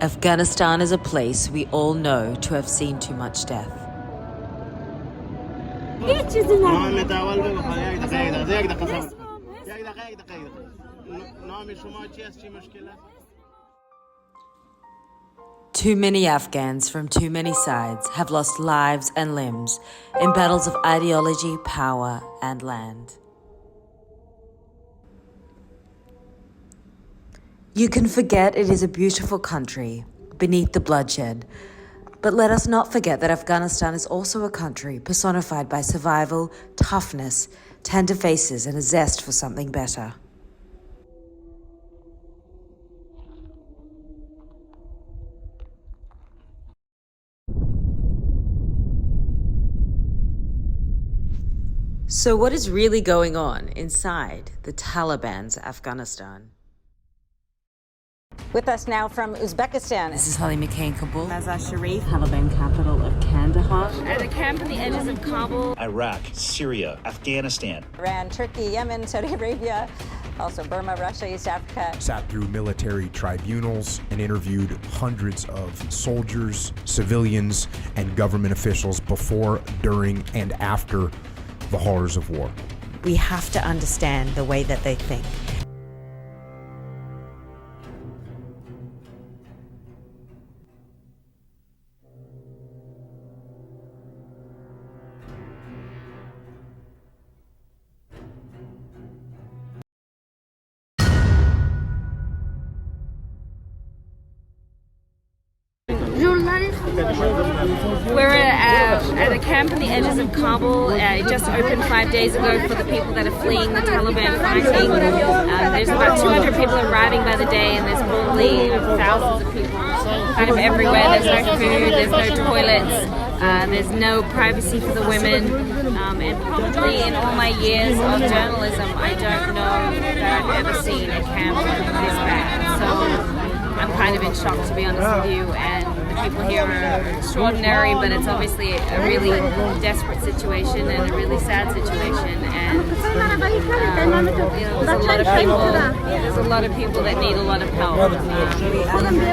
Afghanistan is a place we all know to have seen too much death. Too many Afghans from too many sides have lost lives and limbs in battles of ideology, power, and land. You can forget it is a beautiful country beneath the bloodshed, but let us not forget that Afghanistan is also a country personified by survival, toughness, tender faces, and a zest for something better. So what is really going on inside the Taliban's Afghanistan? With us now from Uzbekistan. This is Hollie McKay in Kabul. Mazar Sharif. Taliban capital of Kandahar. At a camp in the edges of Kabul. Iraq, Syria, Afghanistan. Iran, Turkey, Yemen, Saudi Arabia, also Burma, Russia, East Africa. Sat through military tribunals and interviewed hundreds of soldiers, civilians, and government officials before, during, and after the horrors of war. We have to understand the way that they think. We're at a camp in the edges of Kabul. It just opened 5 days ago for the people that are fleeing the Taliban fighting. There's about 200 people arriving by the day, and there's probably thousands of people kind of everywhere. There's no food, there's no toilets, there's no privacy for the women. And probably in all my years of journalism, I don't know that I've ever seen a camp this bad. So I'm kind of in shock, to be honest with you, and the people here are extraordinary, but it's obviously a really desperate situation and a really sad situation, and there's a lot of people that need a lot of help.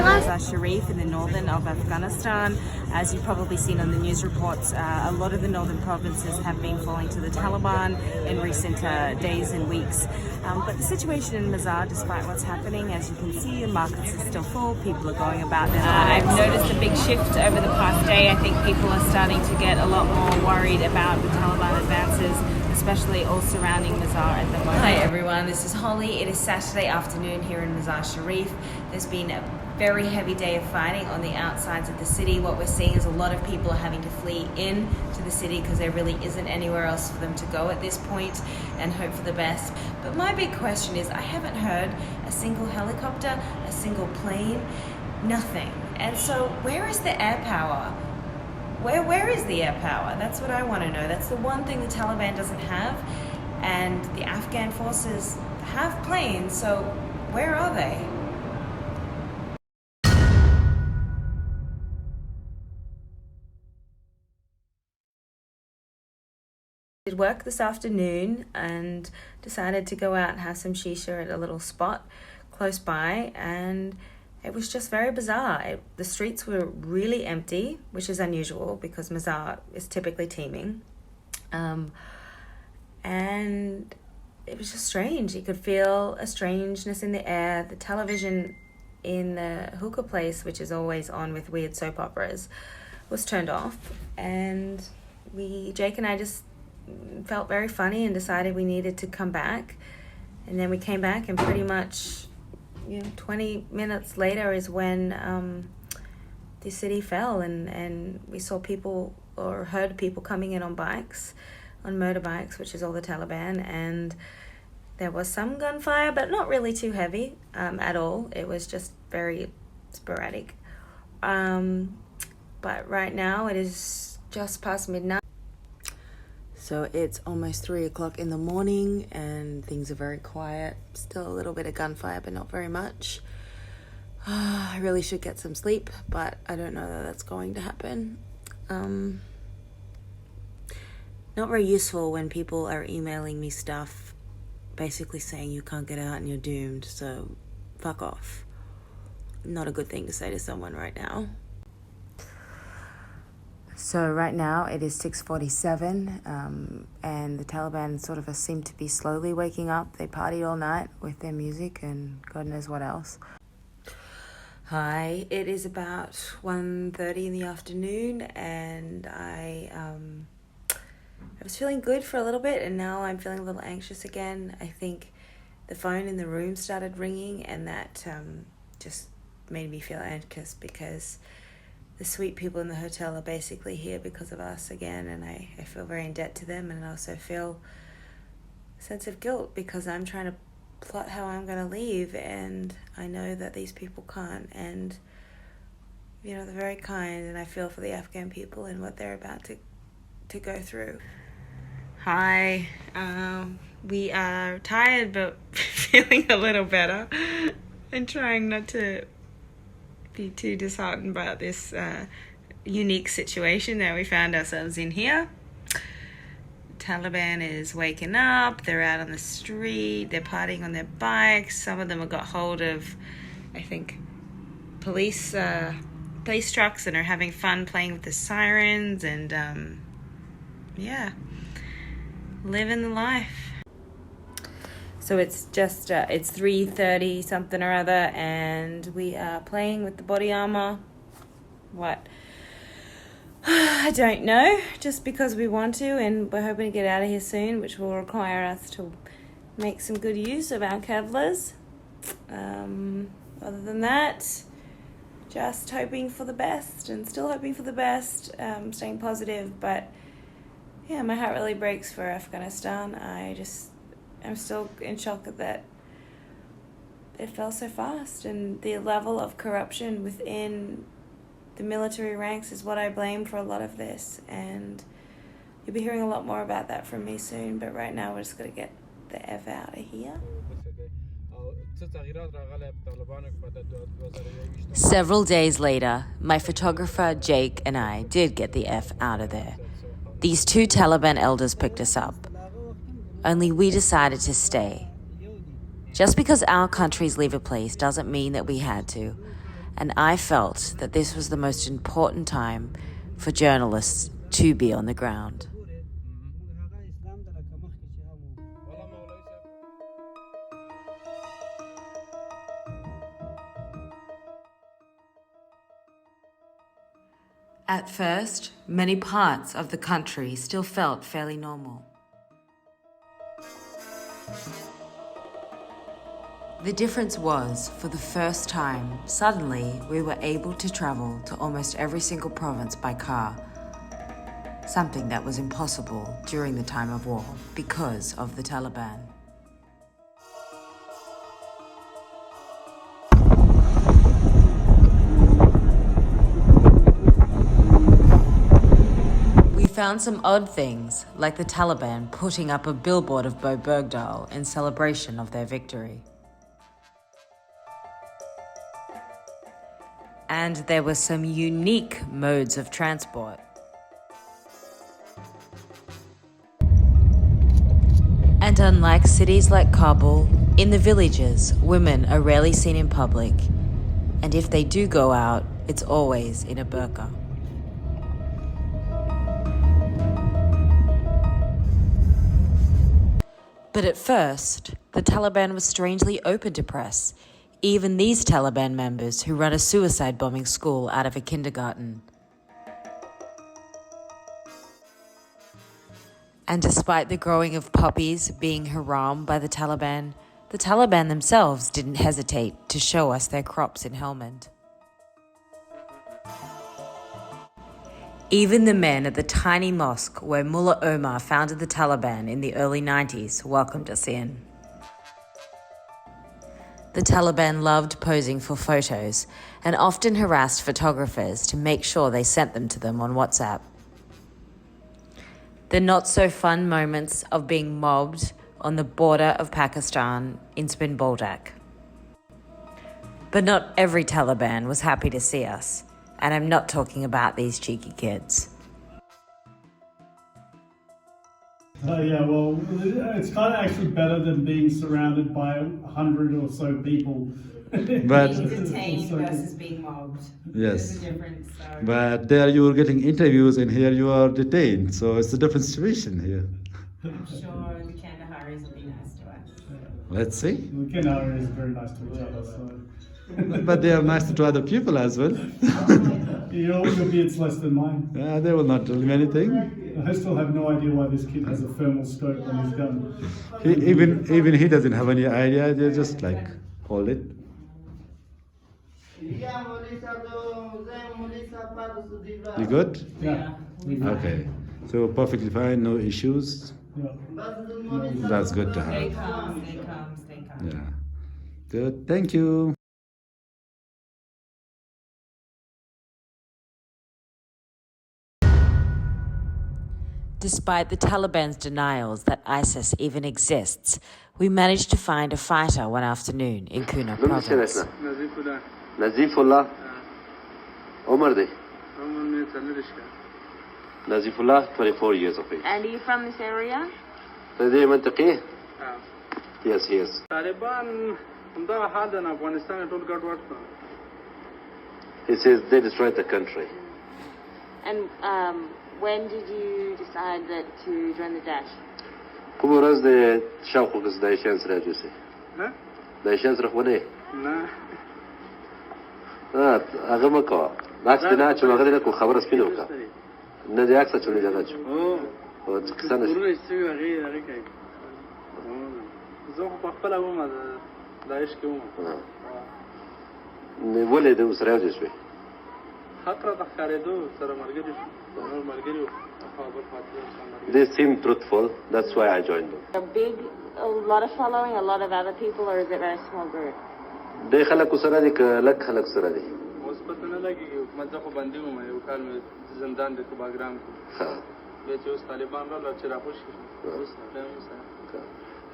Mazar Sharif in the northern of Afghanistan. As you've probably seen on the news reports, a lot of the northern provinces have been falling to the Taliban in recent days and weeks. But the situation in Mazar, despite what's happening, as you can see, the markets are still full, people are going about their lives. I've noticed a big shift over the past day. I think people are starting to get a lot more worried about the Taliban advances, especially all surrounding Mazar at the moment. Hi everyone, this is Hollie. It is Saturday afternoon here in Mazar Sharif. There's been a very heavy day of fighting on the outsides of the city. What we're seeing is a lot of people are having to flee in to the city because there really isn't anywhere else for them to go at this point, and hope for the best. But my big question is, I haven't heard a single helicopter, a single plane, nothing. And so where is the air power? Where is the air power? That's what I want to know. That's the one thing the Taliban doesn't have, and the Afghan forces have planes, so where are they? Did work this afternoon and decided to go out and have some shisha at a little spot close by, and it was just very bizarre. The streets were really empty, which is unusual because Mazar is typically teeming, and it was just strange. You could feel a strangeness in the air. The television in the hookah place, which is always on with weird soap operas, was turned off, and Jake and I just felt very funny and decided we needed to come back. And then we came back, and pretty much 20 minutes later is when the city fell, and we saw people or heard people coming in on motorbikes, which is all the Taliban, and there was some gunfire, but not really too heavy at all. It was just very sporadic. But right now it is just past midnight. So it's almost 3 o'clock in the morning and things are very quiet. Still a little bit of gunfire, but not very much. I really should get some sleep, but I don't know that that's going to happen. Not very useful when people are emailing me stuff basically saying you can't get out and you're doomed, so fuck off. not a good thing to say to someone right now. So right now it is 6:47, and the Taliban sort of seem to be slowly waking up. They partied all night with their music and God knows what else. Hi, it is about 1:30 in the afternoon, and I was feeling good for a little bit, and now I'm feeling a little anxious again. I think the phone in the room started ringing, and that just made me feel anxious because the sweet people in the hotel are basically here because of us again, and I feel very in debt to them, and I also feel a sense of guilt because I'm trying to plot how I'm going to leave, and I know that these people can't, and they're very kind, and I feel for the Afghan people and what they're about to go through. Hi, we are tired but feeling a little better and trying not to be too disheartened about this unique situation that we found ourselves in here. Taliban is waking up, they're out on the street, they're partying on their bikes. Some of them have got hold of, I think, police trucks and are having fun playing with the sirens and, living the life. So it's just, it's 3:30 something or other, and we are playing with the body armor. What? I don't know, just because we want to, and we're hoping to get out of here soon, which will require us to make some good use of our Kevlars. Other than that, just hoping for the best, and still hoping for the best, staying positive, but yeah, my heart really breaks for Afghanistan. I'm still in shock that it fell so fast, and the level of corruption within the military ranks is what I blame for a lot of this, and you'll be hearing a lot more about that from me soon, but right now we're just going to get the F out of here. Several days later, my photographer Jake and I did get the F out of there. These two Taliban elders picked us up. Only we decided to stay. Just because our countries leave a place doesn't mean that we had to. And I felt that this was the most important time for journalists to be on the ground. At first, many parts of the country still felt fairly normal. The difference was, for the first time, suddenly we were able to travel to almost every single province by car, something that was impossible during the time of war because of the Taliban. We found some odd things, like the Taliban putting up a billboard of Bo Bergdahl in celebration of their victory. And there were some unique modes of transport. And unlike cities like Kabul, in the villages, women are rarely seen in public. And if they do go out, it's always in a burqa. But at first, the Taliban was strangely open to press. Even these Taliban members who run a suicide bombing school out of a kindergarten. And despite the growing of poppies being haram by the Taliban themselves didn't hesitate to show us their crops in Helmand. Even the men at the tiny mosque where Mullah Omar founded the Taliban in the early 90s welcomed us in. The Taliban loved posing for photos and often harassed photographers to make sure they sent them to them on WhatsApp. The not-so-fun moments of being mobbed on the border of Pakistan in Spin Boldak. But not every Taliban was happy to see us, and I'm not talking about these cheeky kids. Yeah, well, it's kind of actually better than being surrounded by 100 or so people. But Being detained versus being mobbed. yes, There's a difference. So. but there you are getting interviews, and here you are detained. So it's a different situation here. I'm sure the Kandaharis will be nice to us. Let's see. The Kanari is very nice to each other, so But they are nice to other people as well. your beard's less than mine. They will not tell him anything. I still have no idea why this kid has a thermal scope on his gun. Even he doesn't have any idea. They just like hold it. You good? Yeah. Okay. So perfectly fine, no issues. Yeah. That's good to Stay have. calm, stay calm, stay calm. Yeah. Good. Thank you. Despite the Taliban's denials that ISIS even exists, we managed to find a fighter one afternoon in Kuna province. Nazifullah. Umar de. Nazifullah, 24 years of age. And are you from this area? Tadi mantaqi? Yes, yes. Taliban, umda hada in Afghanistan told God what? He says they destroyed the country. And when did you decide that to join the Daesh? Kuburaz de shawqus da chance rajusi. Huh? Da chance rakhwane. Nah. Agamaka. Max bina chuma gadina ku khabar spinoka. Na de aksa chuni jaga chu. Oh. Sana. Guru istiwi agi kai. زه په خپل ومه داعش کې ومه نه ولې د اوسره ځې شوې حق را تخکارېدو سره ملګري شو نور ملګري وو خبر فاتحه They seem truthful, that's why I joined them. A lot of following, a lot of other people, or is it a very small group? د خلکو سره دي که لږ خلک سره دي اوس پته نه لګي مزه خو بندي وم یو کال مې زندان د کوباګرام کې بیا چې اوس طالبان راغله چې راپوش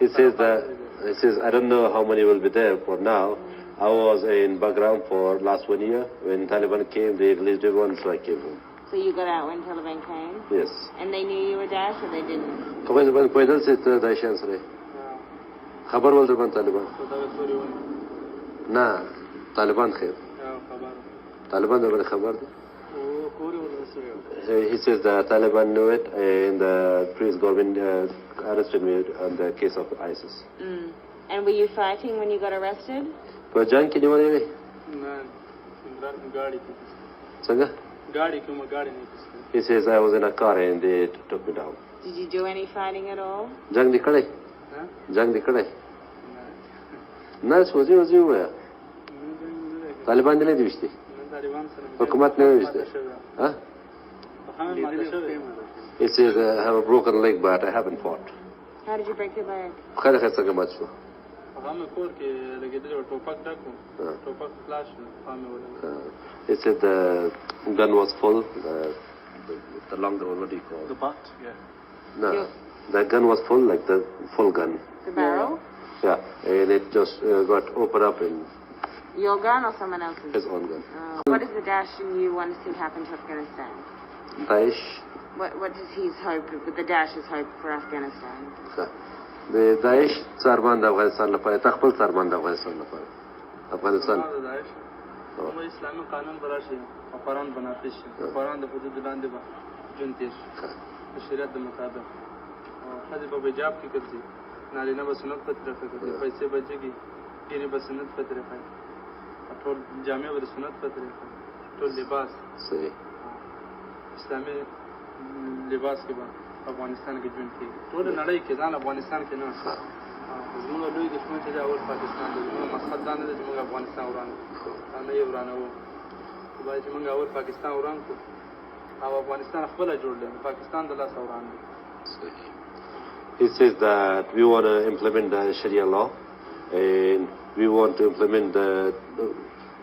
He says, I don't know how many will be there for now. I was in Bagram for last 1 year. When Taliban came, they released everyone, so I came home. So you got out when Taliban came? Yes. And they knew you were Daesh, or they didn't? Kawai पैदल से Daesh answer है खबर बोल रहे तालिबान ना तालिबान खैर तालिबान ने खबर दी He says the Taliban knew it and the previous government arrested me on the case of ISIS. And were you fighting when you got arrested? पर जंग की निवाले में संगा गाड़ी क्यों गाड़ी नहीं He says I was in a car and they took me down. Did you do any fighting at all? जंग निकले जंग निकले ना सोचे हुआ तालिबान ने नहीं दिवसती हुकूमत ने नहीं दिवसती हाँ He says I have a broken leg but I haven't fought. How did you break your leg? خير خير سجى ماتشوا He said the gun was full, the longer one, what do you call it? The butt, yeah. No, the gun was full, like the full gun. The barrel? Yeah, and it just got opened up in Your gun or someone else's? his own gun. What is the Daesh and you want to see happen to Afghanistan? Daesh, What is his hope, the Daesh's hope for Afghanistan? the Daesh سربند افغانستان لپاره تخپل سربند افغانستان لپاره افغانستان نو اسلامي قانون براشي او قرآن بنافذ شي قرآن د حدود لاندې به جون تیر شي د شریعت د مطابق او ښځې به حجاب کې ګرځي نارینه به سنت په طریقه کوي پیسې به جګي ډېرې به سنت په طریقه ټول جامې به د سنت په طریقه ټول لباس صحیح اسلامي لباس کې به افغانستان کې جون کې ټول نړۍ کې ځان افغانستان کې نه زموږ لوی دښمن چې دا اول پاکستان دی زموږ مقصد دا نه دی چې موږ افغانستان وران کړو نه یې ورانوو خو باید چې موږ اول پاکستان وران کړو او افغانستان خپله جوړ دی پاکستان د لاسه وران دی He says that we want to implement the Sharia law and we want to implement the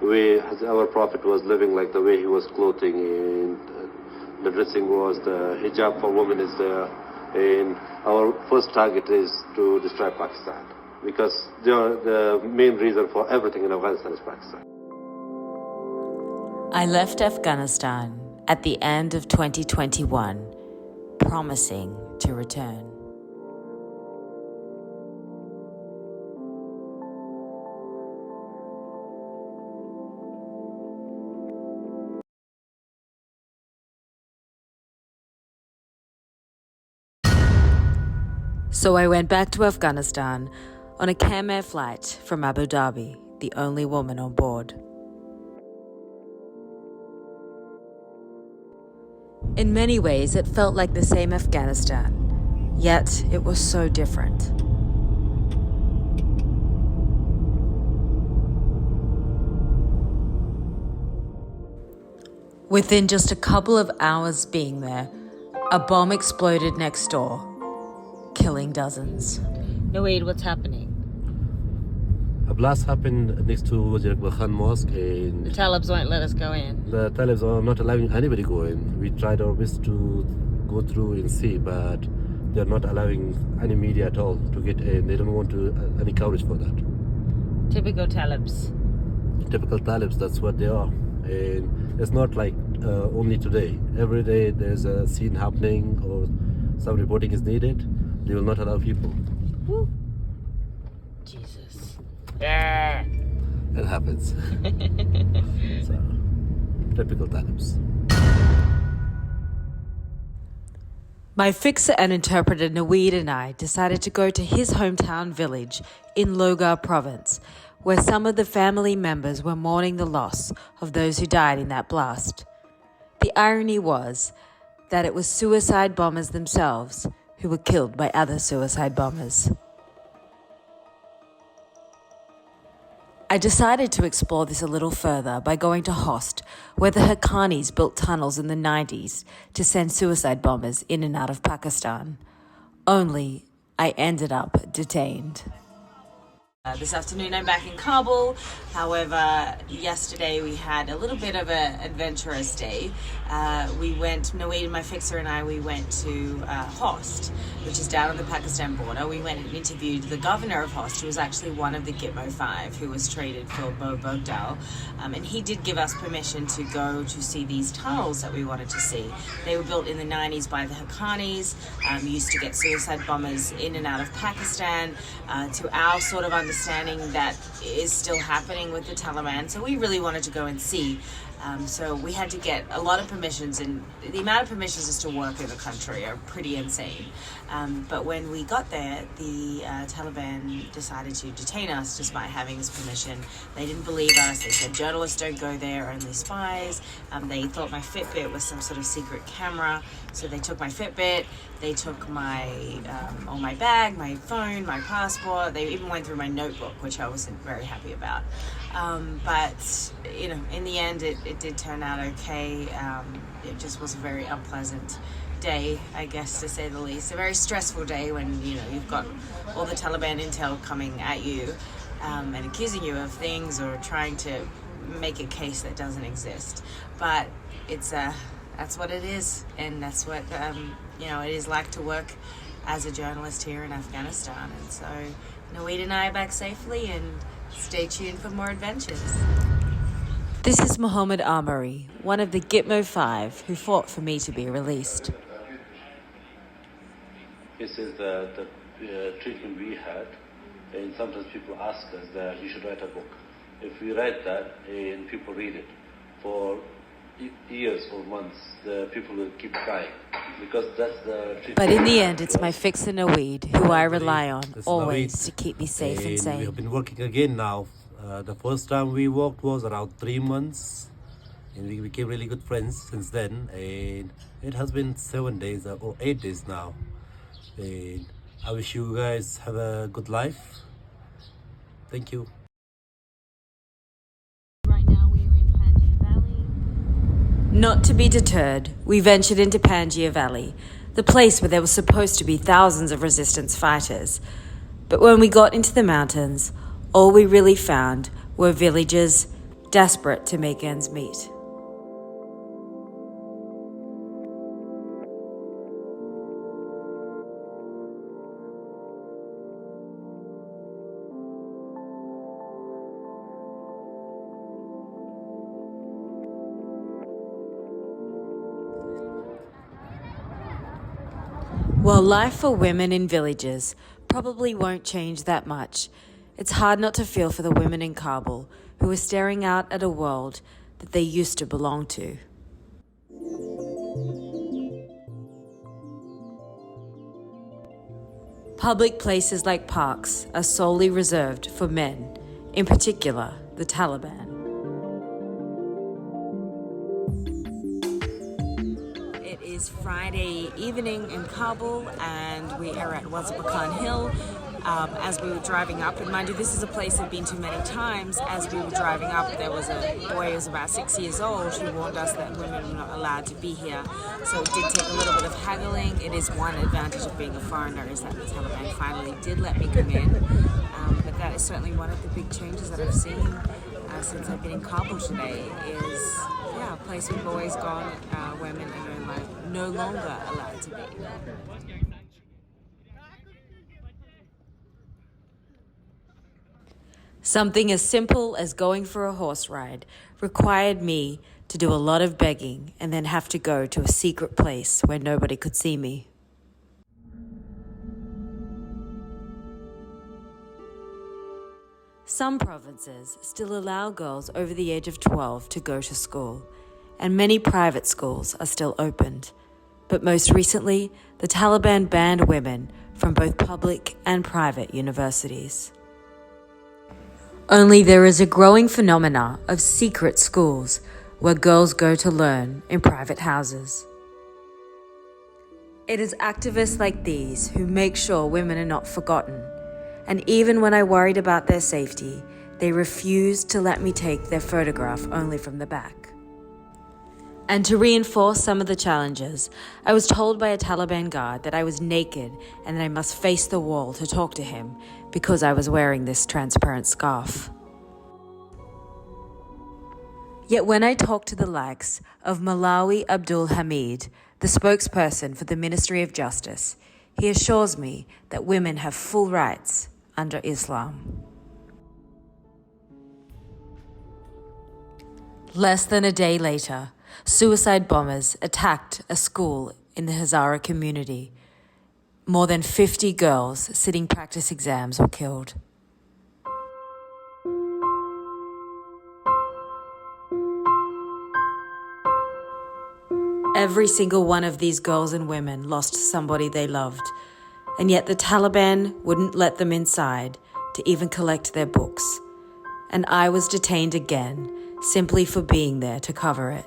way our Prophet was living, like the way he was clothing and the dressing was, the hijab for women is there, and our first target is to destroy Pakistan because the main reason for everything in Afghanistan is Pakistan. I left Afghanistan at the end of 2021, promising to return. So I went back to Afghanistan on a Cam Air flight from Abu Dhabi, the only woman on board. In many ways, it felt like the same Afghanistan, yet it was so different. Within just a couple of hours being there, a bomb exploded next door, killing dozens. Naweed, what's happening? A blast happened next to Wajir Khan Mosque, and The Talibs won't let us go in. the Talibs are not allowing anybody go in. We tried our best to go through and see, but they're not allowing any media at all to get in. They don't want to any coverage for that. Typical Talibs. Typical Talibs, that's what they are. And it's not like only today. Every day there's a scene happening or some reporting is needed. They will not allow people. Woo. Jesus. Yeah. It happens. So, typical Talibs. My fixer and interpreter Naweed and I decided to go to his hometown village in Logar province, where some of the family members were mourning the loss of those who died in that blast. The irony was that it was suicide bombers themselves who were killed by other suicide bombers. I decided to explore this a little further by going to Host, where the Haqqanis built tunnels in the 90s to send suicide bombers in and out of Pakistan. Only I ended up detained. This afternoon I'm back in Kabul. However, yesterday we had a little bit of an adventurous day. Naweed, my fixer, and I, we went to Host, which is down on the Pakistan border. We went and interviewed the governor of Host, who was actually one of the Gitmo 5 who was traded for Bo Bogdal. And he did give us permission to go to see these tunnels that we wanted to see. They were built in the 90s by the Haqqanis, used to get suicide bombers in and out of Pakistan. To our sort of understanding, that is still happening with the Taliban. So we really wanted to go and see. So we had to get a lot of permissions, and the amount of permissions just to work in the country are pretty insane. But when we got there, the Taliban decided to detain us just by having this permission. They didn't believe us. They said journalists don't go there, only spies. They thought my Fitbit was some sort of secret camera. So they took my Fitbit, they took all my bag, my phone, my passport. They even went through my notebook, which I wasn't very happy about. But in the end, it did turn out okay. It just was a very unpleasant day, I guess, to say the least. A very stressful day when you've got all the Taliban intel coming at you and accusing you of things or trying to make a case that doesn't exist. But that's what it is, and that's what it is like to work as a journalist here in Afghanistan. And so Naweed and I are back safely, and stay tuned for more adventures. This is Mohammed Amari, one of the Gitmo 5 who fought for me to be released. This is the treatment we had, and sometimes people ask us that you should write a book. If we write that and people read it for years or months, the people will keep crying because that's the treatment. But in the end, it's my fixer Naweed who I rely on always to keep me safe and sane. We have been working again now. The first time we worked was around 3 months, and we became really good friends since then. And it has been 7 days or 8 days now. And I wish you guys have a good life. Thank you. Not to be deterred, we ventured into Panjshir Valley, the place where there were supposed to be thousands of resistance fighters. But when we got into the mountains, all we really found were villagers desperate to make ends meet. While life for women in villages probably won't change that much, it's hard not to feel for the women in Kabul who are staring out at a world that they used to belong to. Public places like parks are solely reserved for men, in particular the Taliban. It is Friday evening in Kabul and we are at Wazibakan Hill. As we were driving up, and mind you, this is a place I've been to many times. As we were driving up, there was a boy who was about 6 years old who warned us that women were not allowed to be here. So it did take a little bit of haggling. It is one advantage of being a foreigner is that the Taliban finally did let me come in. But that is certainly one of the big changes that I've seen since I've been in Kabul today is, a place where boys gone, women are no longer allowed to be. Something as simple as going for a horse ride required me to do a lot of begging and then have to go to a secret place where nobody could see me. Some provinces still allow girls over the age of 12 to go to school, and many private schools are still opened. But most recently, the Taliban banned women from both public and private universities. Only there is a growing phenomena of secret schools where girls go to learn in private houses. It is activists like these who make sure women are not forgotten. And even when I worried about their safety, they refused to let me take their photograph only from the back. And to reinforce some of the challenges, I was told by a Taliban guard that I was naked and that I must face the wall to talk to him because I was wearing this transparent scarf. Yet when I talked to the likes of Malawi Abdul Hamid, the spokesperson for the Ministry of Justice, he assures me that women have full rights under Islam. Less than a day later, suicide bombers attacked a school in the Hazara community. More than 50 girls sitting practice exams were killed. Every single one of these girls and women lost somebody they loved, and yet the Taliban wouldn't let them inside to even collect their books. And I was detained again, simply for being there to cover it.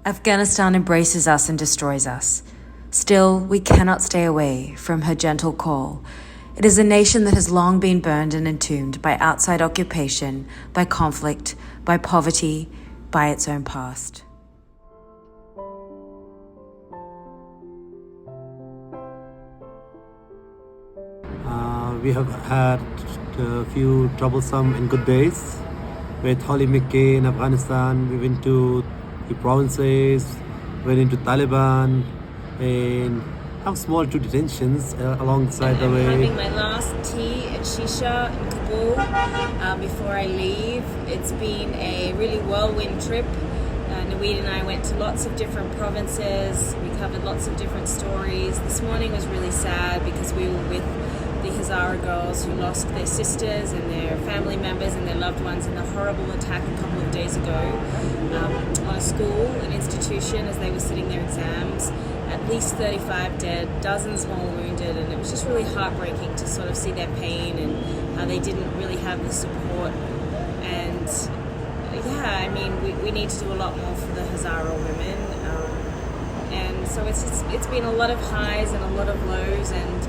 Afghanistan embraces us and destroys us. Still, we cannot stay away from her gentle call. It is a nation that has long been burned and entombed by outside occupation, by conflict, by poverty, by its own past. We have had a few troublesome and good days. With Hollie McKay in Afghanistan, we went to the provinces, went into Taliban, and have small two detentions alongside the way. I'm having my last tea at Shisha in Kabul before I leave. It's been a really whirlwind trip. Naweed and I went to lots of different provinces. We covered lots of different stories. This morning was really sad because we were with the Hazara girls who lost their sisters and their family members and their loved ones in the horrible attack a couple of days ago on a school, an institution, as they were sitting their exams. At least 35 dead, dozens more wounded, and it was just really heartbreaking to sort of see their pain and how they didn't really have the support. And I mean, we need to do a lot more for the Hazara women. And so it's been a lot of highs and a lot of lows and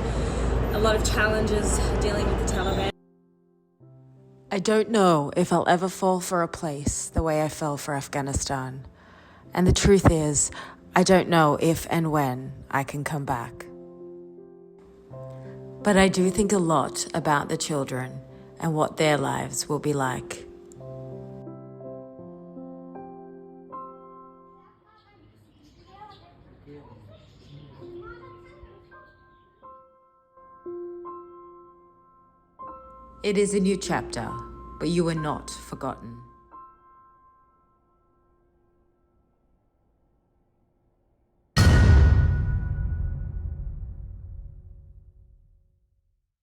a lot of challenges dealing with the Taliban. I don't know if I'll ever fall for a place the way I fell for Afghanistan. And the truth is, I don't know if and when I can come back. But I do think a lot about the children and what their lives will be like. It is a new chapter, but you are not forgotten.